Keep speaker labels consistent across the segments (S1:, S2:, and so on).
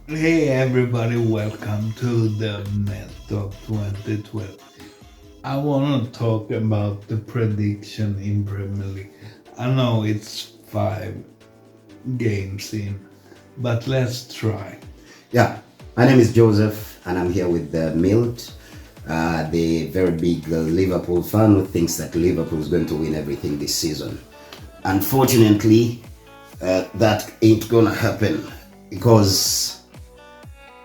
S1: Hey everybody, welcome to the Met of 2012. I want to talk about the prediction in Premier League. I know it's 5 games in, but let's try.
S2: Yeah, my name is Joseph, and I'm here with Milt, the very big Liverpool fan who thinks that Liverpool is going to win everything this season. Unfortunately, that ain't gonna happen because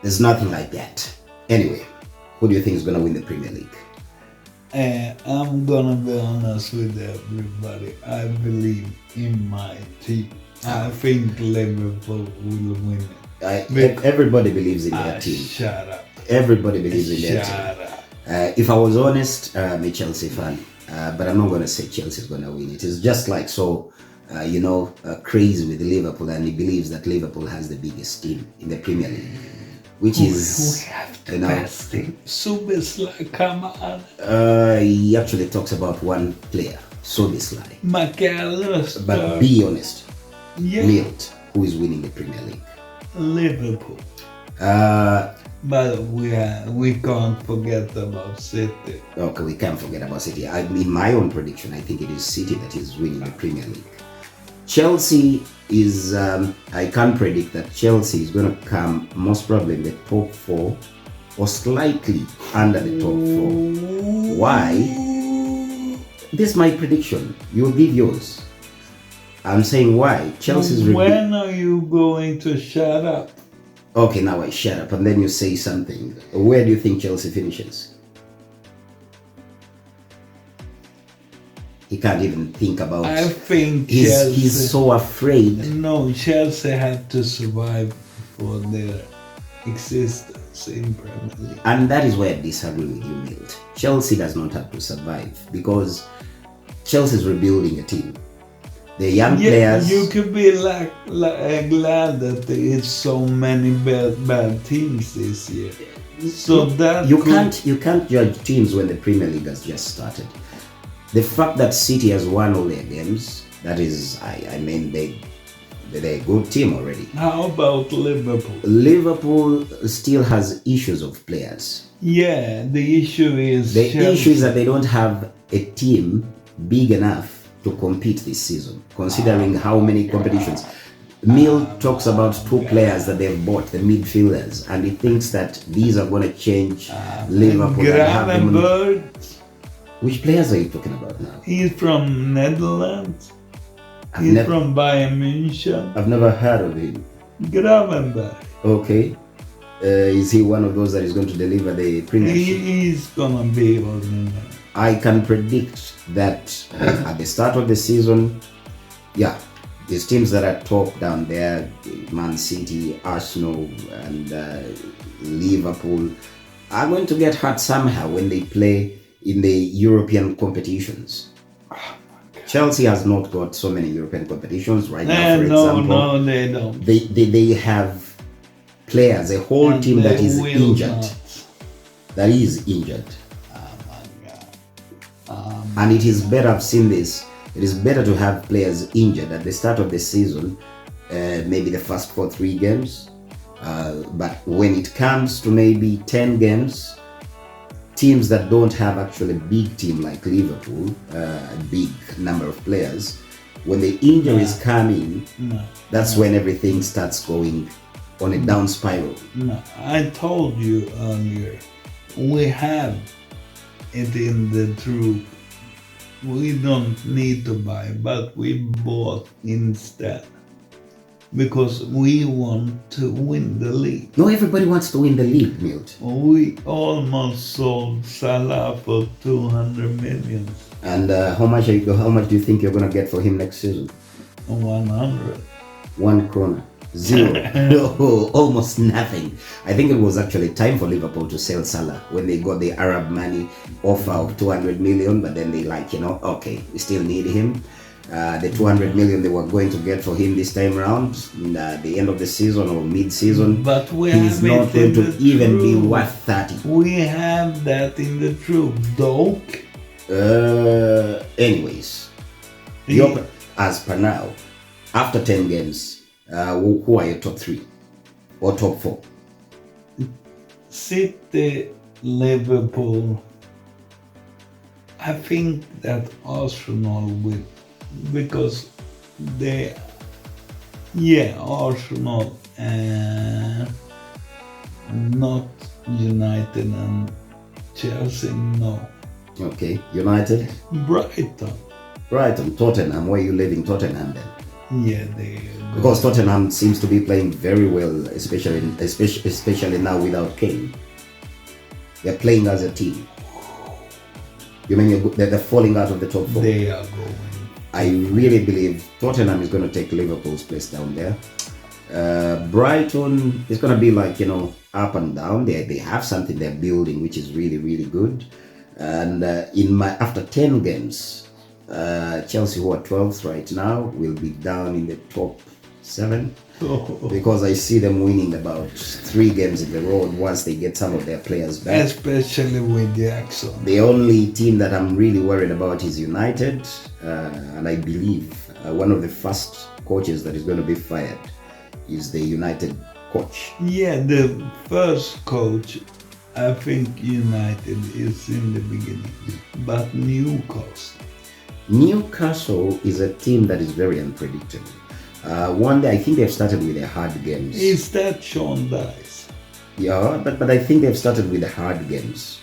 S2: there's nothing like that. Anyway, who do you think is gonna win the Premier League?
S1: I'm gonna be honest with everybody. I believe in my team. I think Liverpool will win it.
S2: Everybody believes in their team.
S1: Shut up.
S2: Everybody believes in their
S1: Shut
S2: team.
S1: up.
S2: If I was honest, I'm a Chelsea fan, but I'm not going to say Chelsea is going to win. It is just like crazy with Liverpool, and he believes that Liverpool has the biggest team in the Premier League, which is,
S1: We have the best team. Subislai, come on.
S2: He actually talks about one player, Sobislai.
S1: McAllister.
S2: But be honest,
S1: Yeah.
S2: Milt, who is winning the Premier League?
S1: Liverpool.
S2: Uh,
S1: But we can't forget about City.
S2: okay, we can't forget about City. In my own prediction, I think it is City that is winning the Premier League. Chelsea is, I can predict that Chelsea is going to come most probably in the top 4 or slightly under the top 4. Why? This is my prediction. You'll give yours. I'm saying why. Chelsea's
S1: When are you going to shut up?
S2: Okay, now I shut up and then you say something. Where do you think Chelsea finishes? He can't even think about
S1: I
S2: it.
S1: think Chelsea.
S2: He's so afraid.
S1: No, Chelsea have to survive for their existence in Premier League.
S2: And that is why I disagree with you, Milt. Chelsea does not have to survive because Chelsea is rebuilding a team. The young players.
S1: You could be glad that there is so many bad teams this year. So that
S2: you can't judge teams when the Premier League has just started. The fact that City has won all their games, that is, I mean, they're a good team already.
S1: How about Liverpool?
S2: Liverpool still has issues of players.
S1: Yeah, the issue is
S2: that they don't have a team big enough to compete this season, considering how many competitions. Mill talks about 2 players that they've bought, the midfielders, and he thinks that these are going to change Liverpool.
S1: Gravenberg.
S2: Which players are you talking about now?
S1: He's from Netherlands. He's from Bayern München.
S2: I've never heard of him.
S1: Gravenberg.
S2: Okay. Is he one of those that is going to deliver the Premiership?
S1: He's gonna be ordinary.
S2: I can predict that at the start of the season, yeah, these teams that are top down there, Man City, Arsenal, and Liverpool, are going to get hurt somehow when they play in the European competitions. Chelsea has not got so many European competitions right now, for example.
S1: No, they don't.
S2: They have players, a whole team that is injured. That is injured. And it is better, I've seen this, it is better to have players injured at the start of the season, maybe the first 3 games. But when it comes to maybe 10 games, teams that don't have actually a big team like Liverpool, a big number of players, when the injuries come in, that's when everything starts going on a down spiral.
S1: No, I told you earlier, we have it in the troop. We don't need to buy, but we bought instead. Because we want to win the league.
S2: No, everybody wants to win the league, Milt.
S1: We almost sold Salah for 200 million.
S2: And how much do you think you're going to get for him next season?
S1: 100.
S2: 1 krona. 0. No, almost nothing. I think it was actually time for Liverpool to sell Salah when they got the Arab money offer of 200 million, but then they okay, we still need him. The 200 million they were going to get for him this time around, the end of the season or mid-season,
S1: but
S2: he's not going to even be worth 30.
S1: We have that in the troop, though.
S2: Anyways, as per now, after 10 games, who are your top 3 or top 4?
S1: City, Liverpool. I think that Arsenal will, because they, yeah, Arsenal and not United and Chelsea, no.
S2: Okay, United,
S1: Brighton,
S2: Brighton, Tottenham. Where are you living, Tottenham then?
S1: yeah, they
S2: Because Tottenham seems to be playing very well, especially now without Kane. They're playing as a team. You mean they're falling out of the top four?
S1: they are going.
S2: I really believe Tottenham is going to take Liverpool's place down there. Brighton is going to be like, up and down. They have something they're building which is really, really good. And after 10 games, Chelsea, who are 12th right now, will be down in the top 7. Because I see them winning about 3 games in the row once they get some of their players back.
S1: Especially with Jackson.
S2: The only team that I'm really worried about is United, and I believe one of the first coaches that is going to be fired is the United coach.
S1: Yeah, the first coach, I think United is in the beginning, but
S2: Newcastle is a team that is very unpredictable. One day, I think they've started with their hard games.
S1: Is that Sean Dice?
S2: Yeah, but I think they've started with the hard games,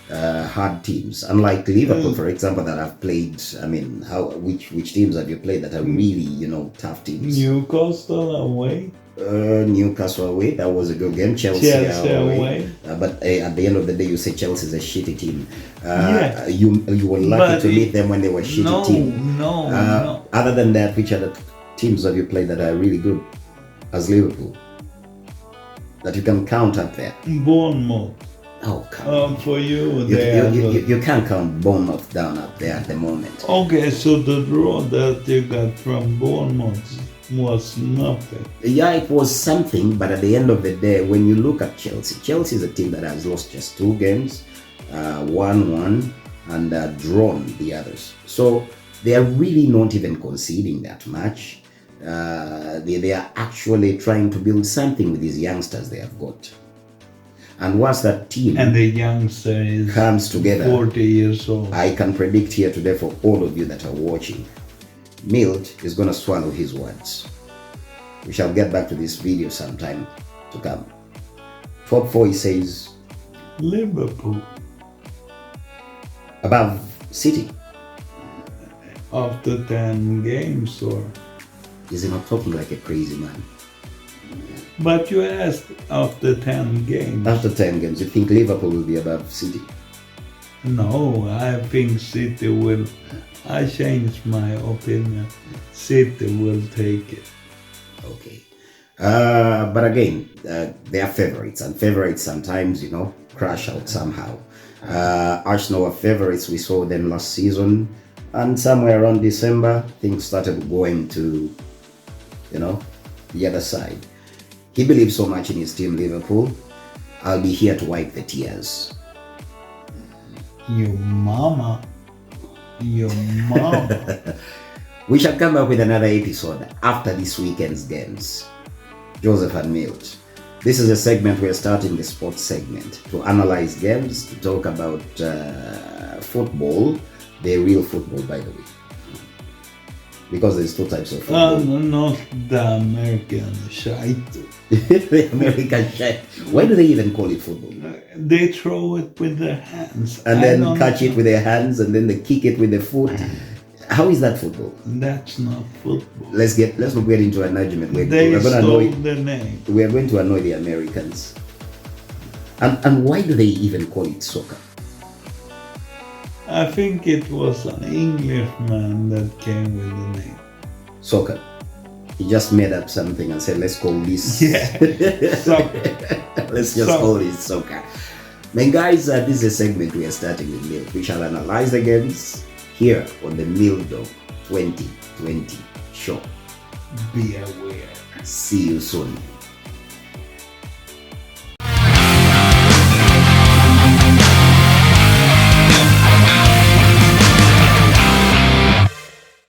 S2: hard teams. Unlike Liverpool, for example, that have played. I mean, which teams have you played that are really, tough teams?
S1: Newcastle away.
S2: Newcastle away, that was a good game. Chelsea away. But at the end of the day, you say Chelsea is a shitty team.
S1: Yeah.
S2: You were lucky to meet them when they were a shitty team.
S1: No.
S2: Other than that, which other teams have you played that are really good as Liverpool that you can count up there?
S1: Bournemouth.
S2: Oh, come on.
S1: For you,
S2: you can't count Bournemouth down up there at the moment.
S1: Okay, so the draw that you got from Bournemouth was nothing.
S2: Yeah, it was something, but at the end of the day, when you look at Chelsea is a team that has lost just 2 games, won 1, and drawn the others. So they are really not even conceding that much. They are actually trying to build something with these youngsters they have got. And once that team
S1: and the youngster is
S2: comes together,
S1: 40 years old.
S2: I can predict here today for all of you that are watching, Milt is going to swallow his words. We shall get back to this video sometime to come. Top 4, he says,
S1: Liverpool.
S2: Above City.
S1: After 10 games, or?
S2: Is he not talking like a crazy man?
S1: But you asked after 10 games.
S2: After 10 games, you think Liverpool will be above City?
S1: No, I think City will. I changed my opinion. City will take it.
S2: Okay. But again, they are favorites, and favorites sometimes, crash out somehow. Arsenal are favorites. We saw them last season, and somewhere around December, things started going to, the other side. He believes so much in his team, Liverpool. I'll be here to wipe the tears.
S1: Your mama.
S2: We shall come back with another episode after this weekend's games. Joseph and Milt. This is a segment we're starting, the sports segment, to analyze games, to talk about football, the real football, by the way. Because there's 2 types of football.
S1: Not the American shite.
S2: The American shite. Why do they even call it football?
S1: They throw it with their hands.
S2: And then catch it with their hands, and then they kick it with their foot. How is that football?
S1: That's not football.
S2: Let's not get into an argument.
S1: They stole the name.
S2: We are going to annoy the Americans. And why do they even call it soccer?
S1: I think it was an Englishman that came with the name.
S2: Soccer. He just made up something and said, let's call this...
S1: Yeah, soccer.
S2: Let's just call this soccer. Man, guys, this is a segment we are starting with Milt. We shall analyze the games here on the Milt Dog 2020 show.
S1: Be aware.
S2: See you soon.